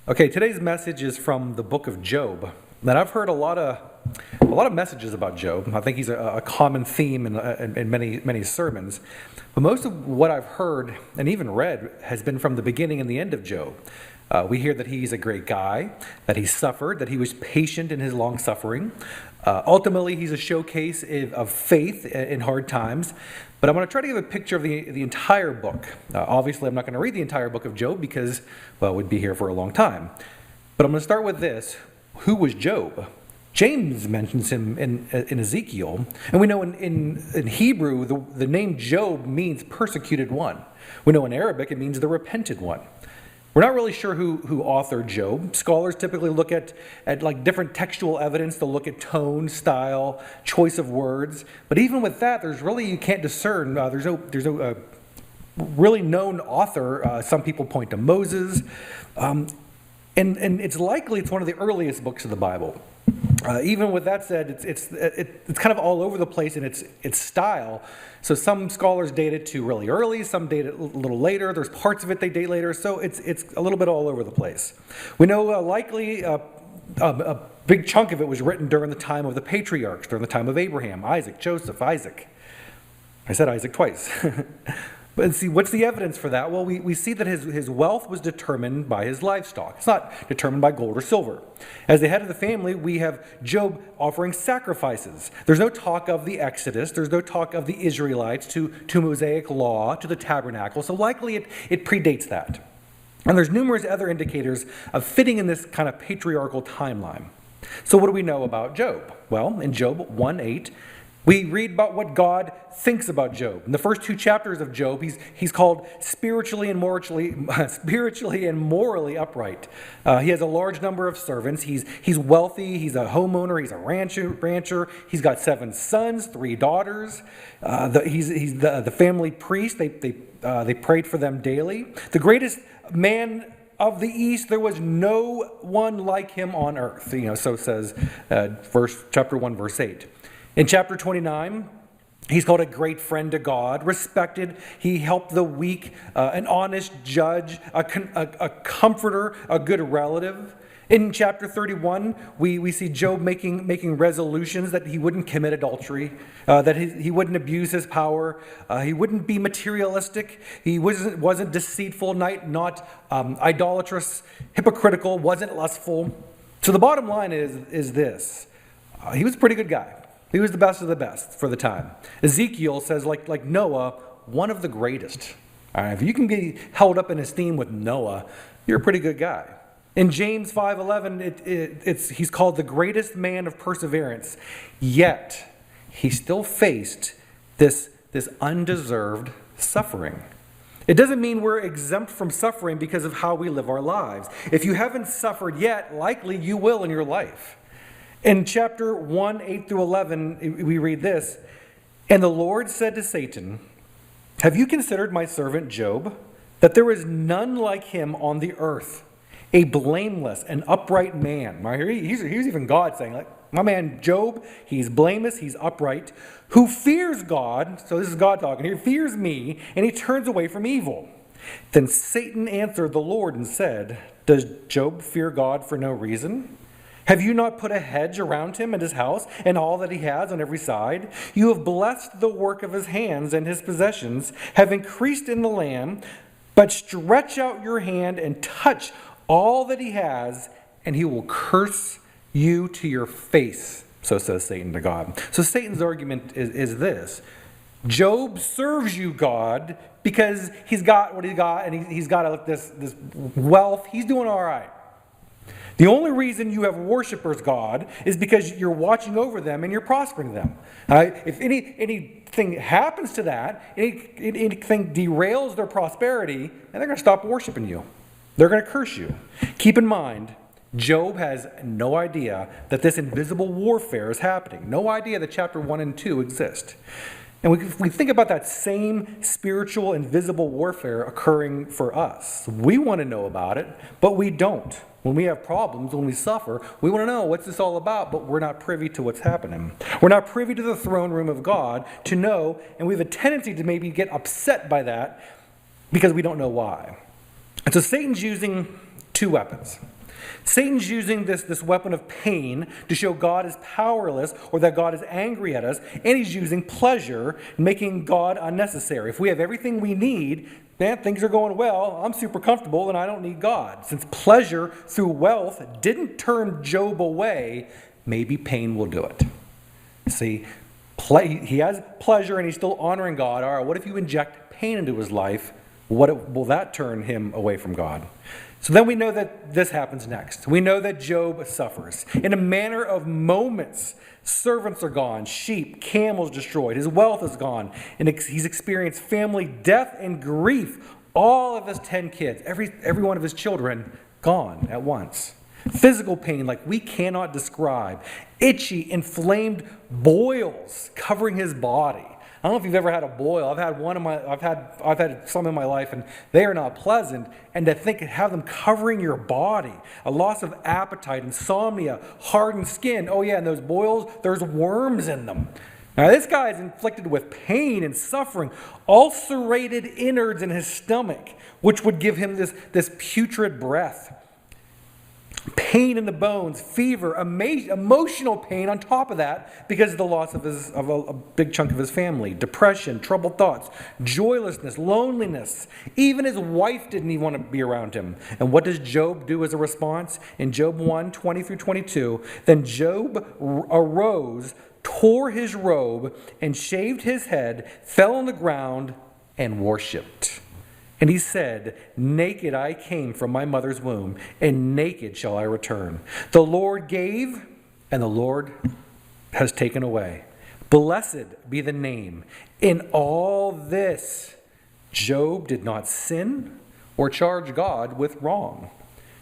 Okay, today's message is from the book of Job. And I've heard a lot of messages about Job. I think he's a common theme in many sermons. But most of what I've heard and even read has been from the beginning and the end of Job. We hear that he's a great guy, that he suffered, that he was patient in his long suffering. Ultimately, he's a showcase of faith in hard times. But I'm going to try to give a picture of the entire book. Obviously, I'm not going to read the entire book of Job because, well, we'd be here for a long time. But I'm going to start with this. Who was Job? James mentions him in Ezekiel. And we know in Hebrew, the name Job means persecuted one. We know in Arabic it means the repented one. We're not really sure who authored Job. Scholars typically look at like different textual evidence. They'll look at tone, style, choice of words. But even with that, you can't discern. There's no really known author. Some people point to Moses. And it's likely it's one of the earliest books of the Bible. Even with that said, it's kind of all over the place in its style. So some scholars date it to really early, some date it a little later. There's parts of it they date later, so it's a little bit all over the place. We know likely a big chunk of it was written during the time of the patriarchs, during the time of Abraham, Isaac, Joseph, Isaac. I said Isaac twice. But see, what's the evidence for that? Well, we see that his wealth was determined by his livestock. It's not determined by gold or silver. As the head of the family, we have Job offering sacrifices. There's no talk of the Exodus. There's no talk of the Israelites to Mosaic law, to the tabernacle. So likely it predates that. And there's numerous other indicators of fitting in this kind of patriarchal timeline. So what do we know about Job? Well, in Job 1:8, we read about what God thinks about Job. In the first two chapters of Job, he's called spiritually and morally upright. He has a large number of servants. He's wealthy. He's a homeowner. He's a rancher. He's got 7 sons, 3 daughters. He's the family priest. They prayed for them daily. The greatest man of the East, there was no one like him on earth. So says chapter 1, verse 8. In chapter 29, he's called a great friend to God, respected. He helped the weak, an honest judge, a comforter, a good relative. In chapter 31, we see Job making resolutions that he wouldn't commit adultery, that he wouldn't abuse his power, he wouldn't be materialistic, he wasn't deceitful, not idolatrous, hypocritical, wasn't lustful. So the bottom line is this. He was a pretty good guy. He was the best of the best for the time. Ezekiel says, like Noah, one of the greatest. All right, if you can be held up in esteem with Noah, you're a pretty good guy. In James 5:11, he's called the greatest man of perseverance. Yet, he still faced this undeserved suffering. It doesn't mean we're exempt from suffering because of how we live our lives. If you haven't suffered yet, likely you will in your life. In chapter 1, 8 through 11, we read this, "And the Lord said to Satan, 'Have you considered my servant Job, that there is none like him on the earth, a blameless and upright man?'" Right here, he's even God saying, like, my man Job, he's blameless, he's upright, "who fears God," so this is God talking here, "fears me, and he turns away from evil." Then Satan answered the Lord and said, "Does Job fear God for no reason? Have you not put a hedge around him and his house and all that he has on every side? You have blessed the work of his hands, and his possessions have increased in the land. But stretch out your hand and touch all that he has, and he will curse you to your face." So says Satan to God. So Satan's argument is this: Job serves you, God, because he's got what he's got, and he's got this wealth. He's doing all right. The only reason you have worshipers, God, is because you're watching over them and you're prospering them. If anything happens to that, anything derails their prosperity, and they're going to stop worshiping you. They're going to curse you. Keep in mind, Job has no idea that this invisible warfare is happening. No idea that chapter 1 and 2 exist. And we think about that same spiritual, invisible warfare occurring for us. We want to know about it, but we don't. When we have problems, when we suffer, we want to know what's this all about, but we're not privy to what's happening. We're not privy to the throne room of God to know, and we have a tendency to maybe get upset by that because we don't know why. And so Satan's using two weapons. Satan's using this weapon of pain to show God is powerless or that God is angry at us, and he's using pleasure, making God unnecessary. If we have everything we need, man, things are going well, I'm super comfortable, and I don't need God. Since pleasure through wealth didn't turn Job away, maybe pain will do it. See, he has pleasure and he's still honoring God. All right, what if you inject pain into his life? Will that turn him away from God? So then we know that this happens next. We know that Job suffers. In a matter of moments, servants are gone, sheep, camels destroyed, his wealth is gone, and he's experienced family death and grief. All of his 10 kids, every one of his children, gone at once. Physical pain like we cannot describe. Itchy, inflamed boils covering his body. I don't know if you've ever had a boil. I've had some in my life, and they are not pleasant. And to have them covering your body, a loss of appetite, insomnia, hardened skin. Oh yeah, and those boils, there's worms in them. Now this guy is inflicted with pain and suffering, ulcerated innards in his stomach, which would give him this putrid breath. Pain in the bones, fever, emotional pain on top of that because of the loss of a big chunk of his family, depression, troubled thoughts, joylessness, loneliness. Even his wife didn't even want to be around him. And what does Job do as a response? In Job 1, 20 through 22, then Job arose, tore his robe, and shaved his head, fell on the ground, and worshipped. And he said, "Naked I came from my mother's womb, and naked shall I return. The Lord gave, and the Lord has taken away. Blessed be the name." In all this, Job did not sin or charge God with wrong.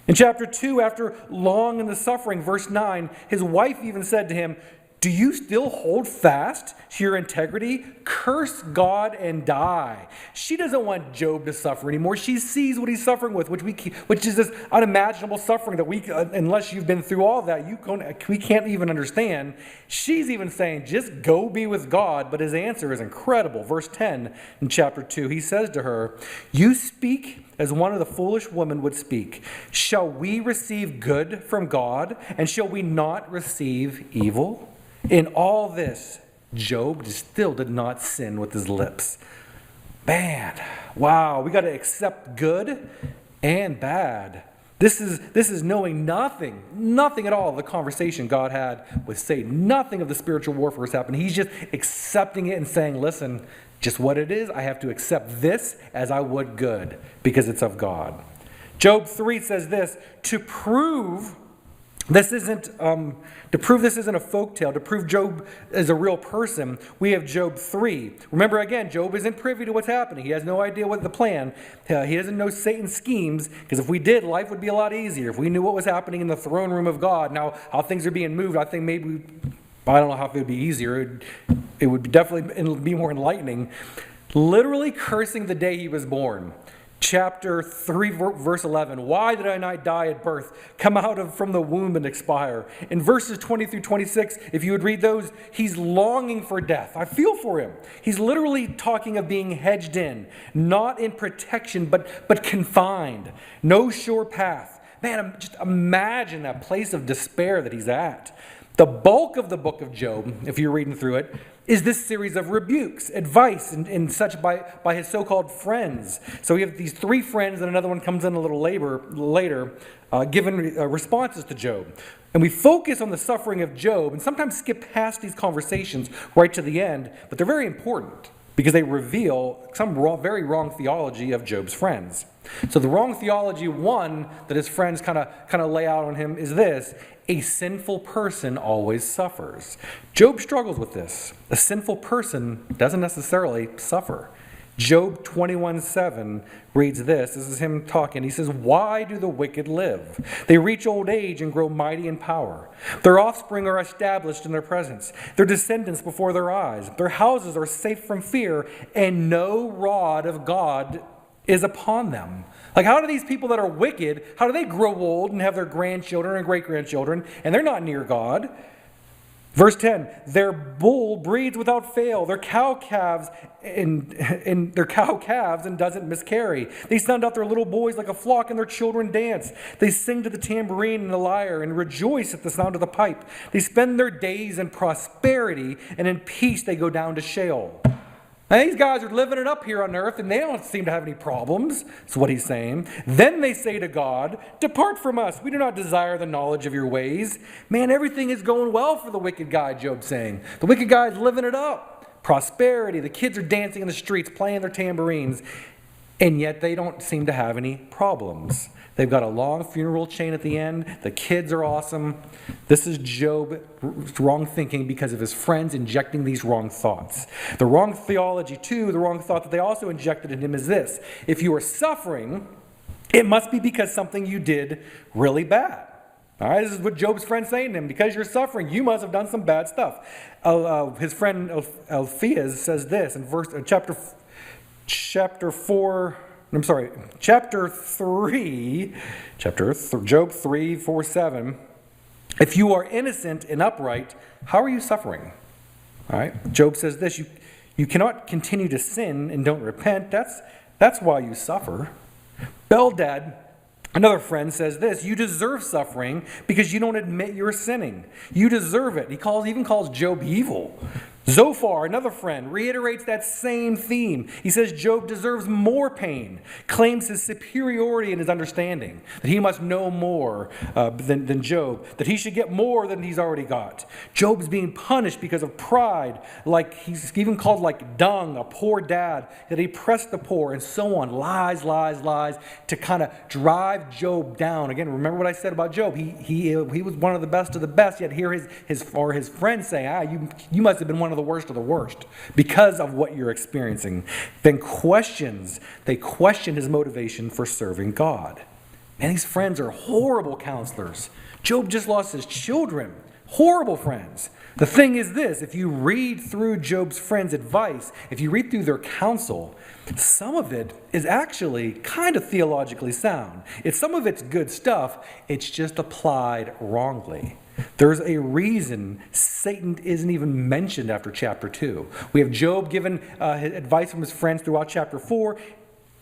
In chapter 2, after long in the suffering, verse 9, his wife even said to him, "Do you still hold fast to your integrity? Curse God and die." She doesn't want Job to suffer anymore. She sees what he's suffering with, which is this unimaginable suffering that unless you've been through all that, we can't even understand. She's even saying, just go be with God. But his answer is incredible. Verse 10 in chapter 2, he says to her, "You speak as one of the foolish women would speak. Shall we receive good from God, and shall we not receive evil?" In all this, Job still did not sin with his lips. Man, wow, we got to accept good and bad. This is knowing nothing at all of the conversation God had with Satan. Nothing of the spiritual warfare is happening. He's just accepting it and saying, listen, just what it is, I have to accept this as I would good because it's of God. Job 3 says this, to prove This isn't, to prove this isn't a folktale, to prove Job is a real person, we have Job 3. Remember again, Job isn't privy to what's happening. He has no idea what the plan. He doesn't know Satan's schemes, because if we did, life would be a lot easier. If we knew what was happening in the throne room of God, now how things are being moved, I think maybe, I don't know how it would be easier. It would definitely be more enlightening. Literally cursing the day he was born. Chapter 3, verse 11, why did I not die at birth, come out from the womb and expire? In verses 20 through 26, if you would read those, he's longing for death. I feel for him. He's literally talking of being hedged in, not in protection, but confined. No sure path. Man, just imagine that place of despair that he's at. The bulk of the book of Job, if you're reading through it, is this series of rebukes, advice, and such by his so-called friends. So we have these three friends, and another one comes in a little later, giving responses to Job. And we focus on the suffering of Job, and sometimes skip past these conversations right to the end, but they're very important because they reveal some very wrong theology of Job's friends. So the wrong theology, one, that his friends kind of lay out on him is this: a sinful person always suffers. Job struggles with this. A sinful person doesn't necessarily suffer. Job 21:7 reads this. This is him talking. He says, why do the wicked live? They reach old age and grow mighty in power. Their offspring are established in their presence, their descendants before their eyes. Their houses are safe from fear, and no rod of God is upon them. Like, how do these people that are wicked, how do they grow old and have their grandchildren and great-grandchildren, and they're not near God? Verse 10, their bull breeds without fail, their cow calves and doesn't miscarry. They send out their little boys like a flock, and their children dance. They sing to the tambourine and the lyre and rejoice at the sound of the pipe. They spend their days in prosperity, and in peace they go down to Sheol. Now, these guys are living it up here on earth, and they don't seem to have any problems. That's what he's saying. Then they say to God, depart from us. We do not desire the knowledge of your ways. Man, everything is going well for the wicked guy, Job's saying. The wicked guy is living it up. Prosperity. The kids are dancing in the streets, playing their tambourines. And yet they don't seem to have any problems. They've got a long funeral chain at the end. The kids are awesome. This is Job's wrong thinking because of his friends injecting these wrong thoughts. The wrong theology, too, the wrong thought that they also injected in him is this: if you are suffering, it must be because something you did really bad. All right, this is what Job's friend's saying to him. Because you're suffering, you must have done some bad stuff. His friend Eliphaz says this in chapter 3, Job 3, 4, 7. If you are innocent and upright, how are you suffering? All right. Job says this: you cannot continue to sin and don't repent. That's why you suffer. Bildad, another friend, says this: you deserve suffering because you don't admit you're sinning. You deserve it. He even calls Job evil. Zophar, another friend, reiterates that same theme. He says Job deserves more pain, claims his superiority in his understanding, that he must know more than Job, that he should get more than he's already got. Job's being punished because of pride, like he's even called like dung, a poor dad, that he pressed the poor, and so on. Lies to kind of drive Job down. Again, remember what I said about Job. He was one of the best of the best, yet here his friends say, you must have been one of the worst of the worst because of what you're experiencing. Then they question his motivation for serving God. And these friends are horrible counselors. Job just lost his children. Horrible friends. The thing is this: if you read through Job's friends' advice, if you read through their counsel, some of it is actually kind of theologically sound. Some of it's good stuff. It's just applied wrongly. There's a reason Satan isn't even mentioned after chapter 2. We have Job given advice from his friends throughout chapter 4.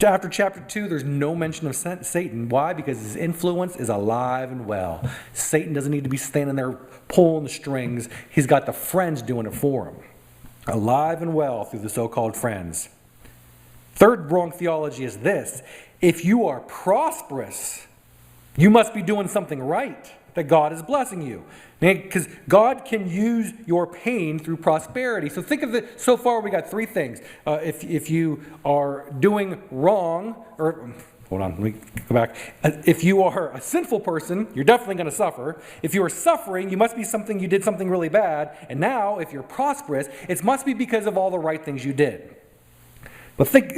After chapter 2, there's no mention of Satan. Why? Because his influence is alive and well. Satan doesn't need to be standing there pulling the strings. He's got the friends doing it for him. Alive and well through the so-called friends. Third wrong theology is this: if you are prosperous, you must be doing something right, that God is blessing you. Because God can use your pain through prosperity. So think of it, so far we got three things. If you are doing wrong, or hold on, let me go back. If you are a sinful person, you're definitely going to suffer. If you are suffering, you must be you did something really bad. And now, if you're prosperous, it must be because of all the right things you did. But think,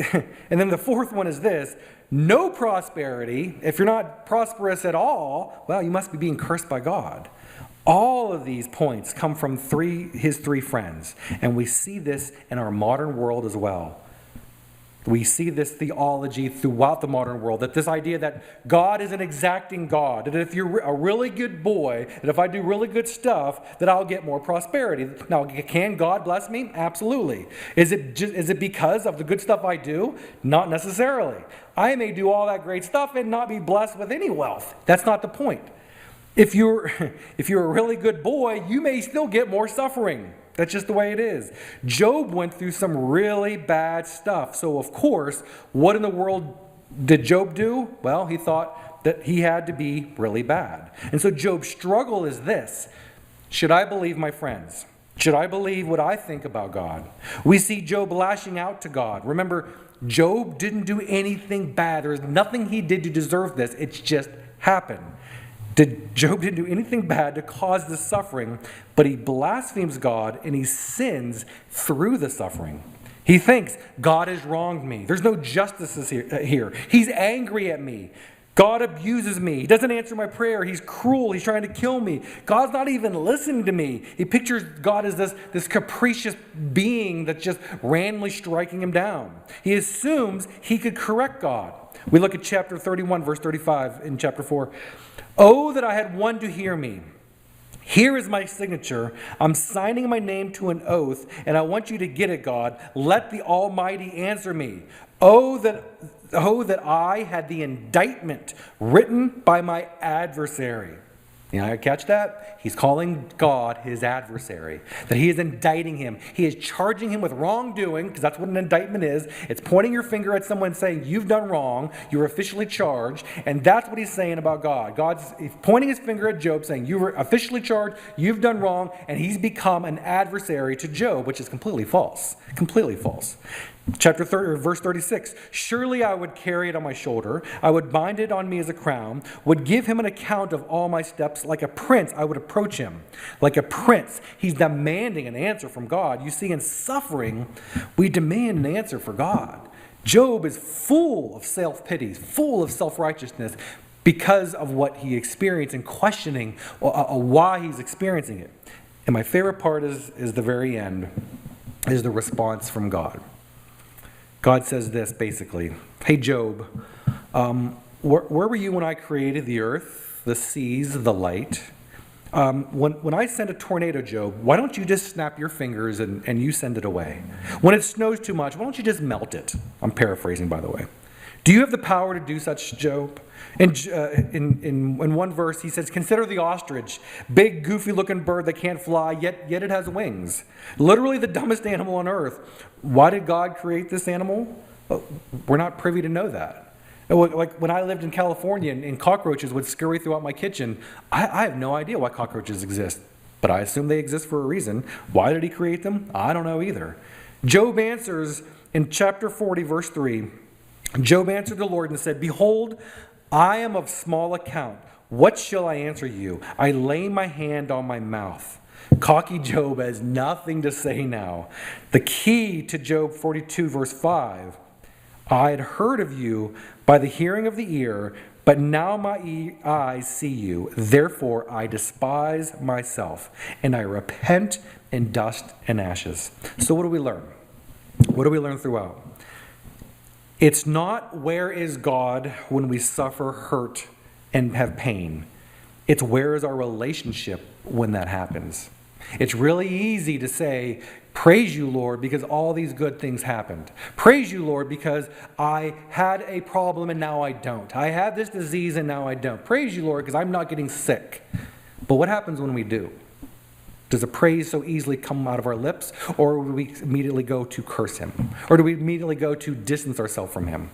and then the fourth one is this: no prosperity. If you're not prosperous at all, well, you must be being cursed by God. All of these points come from his three friends. And we see this in our modern world as well. We see this theology throughout the modern world, that this idea that God is an exacting God, that if you're a really good boy, that if I do really good stuff, that I'll get more prosperity. Now, can God bless me? Absolutely. Is it because of the good stuff I do? Not necessarily. I may do all that great stuff and not be blessed with any wealth. That's not the point. If you're a really good boy, you may still get more suffering. That's just the way it is. Job went through some really bad stuff. So, of course, what in the world did Job do? Well, he thought that he had to be really bad. And so Job's struggle is this: should I believe my friends? Should I believe what I think about God? We see Job lashing out to God. Remember, Job didn't do anything bad. There's nothing he did to deserve this. It's just happened. Job didn't do anything bad to cause this suffering, but he blasphemes God and he sins through the suffering. He thinks, God has wronged me. There's no justice here. He's angry at me. God abuses me. He doesn't answer my prayer. He's cruel. He's trying to kill me. God's not even listening to me. He pictures God as this capricious being that's just randomly striking him down. He assumes he could correct God. We look at chapter 31, verse 35 in chapter 4. Oh, that I had one to hear me. Here is my signature. I'm signing my name to an oath, and I want you to get it, God. Let the Almighty answer me. Oh, that I had the indictment written by my adversary. You know, catch that? He's calling God his adversary, that he is indicting him. He is charging him with wrongdoing, because that's what an indictment is. It's pointing your finger at someone saying, you've done wrong, you're officially charged, and that's what he's saying about God. He's pointing his finger at Job, saying, you were officially charged, you've done wrong, and he's become an adversary to Job, which is completely false. Completely false. Chapter 30, verse 36, surely I would carry it on my shoulder. I would bind it on me as a crown, would give him an account of all my steps. Like a prince, I would approach him. Like a prince, he's demanding an answer from God. You see, in suffering, we demand an answer for God. Job is full of self-pity, full of self-righteousness because of what he experienced and questioning why he's experiencing it. And my favorite part is the very end, is the response from God. God says this basically: hey Job, where were you when I created the earth, the seas, the light? When I send a tornado, Job, why don't you just snap your fingers and you send it away? When it snows too much, why don't you just melt it? I'm paraphrasing, by the way. Do you have the power to do such, Job? In one verse, he says, consider the ostrich, big, goofy-looking bird that can't fly, yet it has wings. Literally the dumbest animal on earth. Why did God create this animal? Well, we're not privy to know that. Like when I lived in California and cockroaches would scurry throughout my kitchen, I have no idea why cockroaches exist, but I assume they exist for a reason. Why did he create them? I don't know either. Job answers in chapter 40, verse 3, Job answered the Lord and said, behold, I am of small account. What shall I answer you? I lay my hand on my mouth. Cocky Job has nothing to say now. The key to Job 42, verse 5, I had heard of you by the hearing of the ear, but now my eyes see you. Therefore I despise myself, and I repent in dust and ashes. So what do we learn? What do we learn throughout? It's not where is God when we suffer hurt and have pain. It's where is our relationship when that happens. It's really easy to say, praise you, Lord, because all these good things happened. Praise you, Lord, because I had a problem and now I don't. I had this disease and now I don't. Praise you, Lord, because I'm not getting sick. But what happens when we do? Does a praise so easily come out of our lips, or do we immediately go to curse him? Or do we immediately go to distance ourselves from him?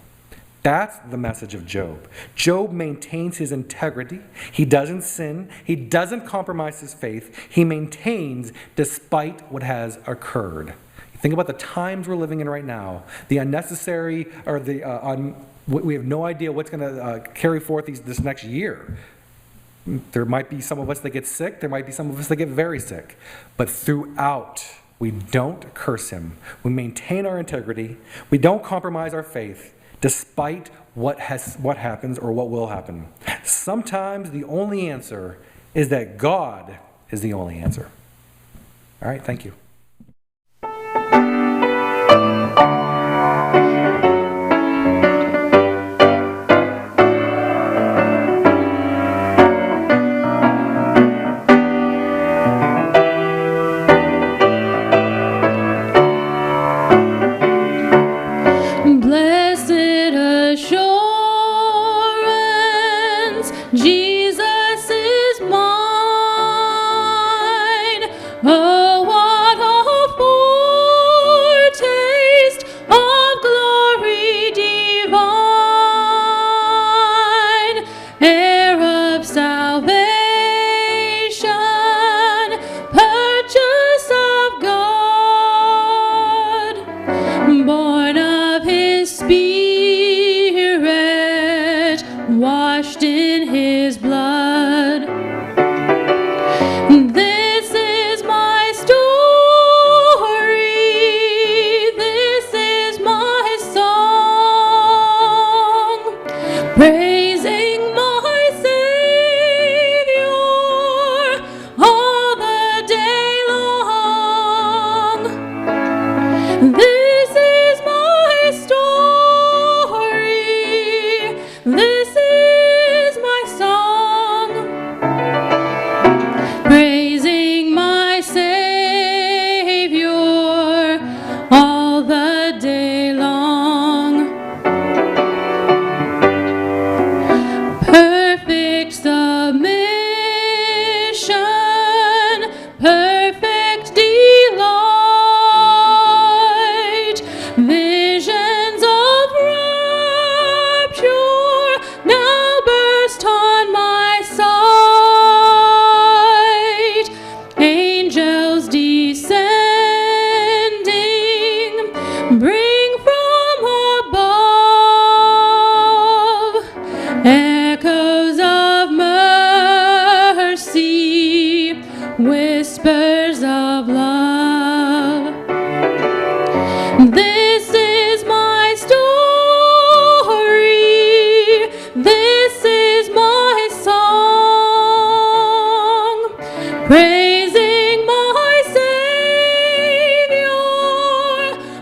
That's the message of Job. Job maintains his integrity. He doesn't sin. He doesn't compromise his faith. He maintains despite what has occurred. Think about the times we're living in right now, the unnecessary or the We have no idea what's going to carry forth this next year. There might be some of us that get sick. There might be some of us that get very sick. But throughout, we don't curse him. We maintain our integrity. We don't compromise our faith despite what happens or what will happen. Sometimes the only answer is that God is the only answer. All right, thank you. Blessed assurance, Jesus is mine. Oh, what a foretaste of glory divine, heir of salvation, purchase of God, born of his Spirit, washed in his blood. This is my story, this is my song, praising my Savior all the day long. This is my story, this is my song, praising my Savior all the day long. Perfect submission, perfect delight, visions of rapture now burst on my sight. Angels descending, bring from above echoes of mercy, whispers of love. This is my story, this is my song, praising my Savior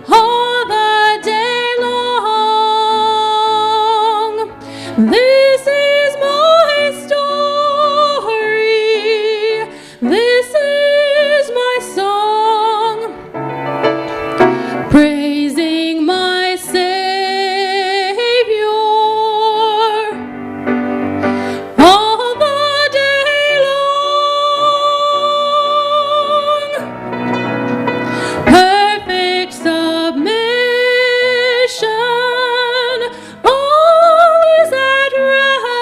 all the day long. This is my story, this is my song, praising my Savior all the day long. Perfect submission, all is at rest.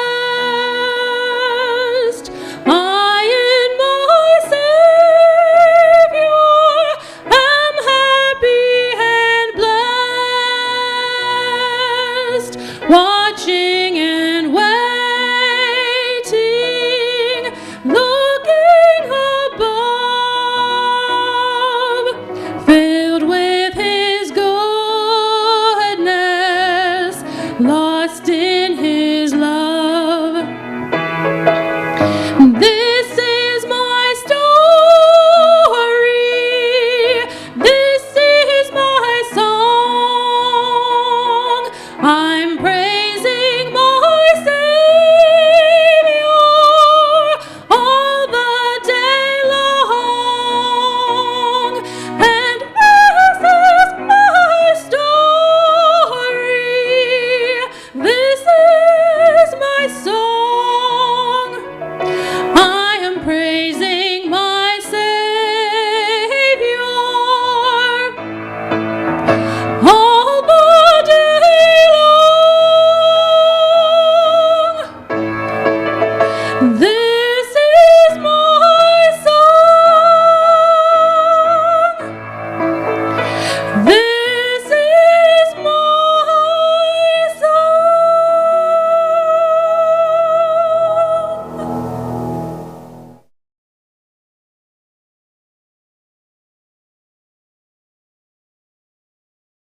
I in my Savior am happy and blessed, watching and waiting, looking above, filled with his goodness, lost in his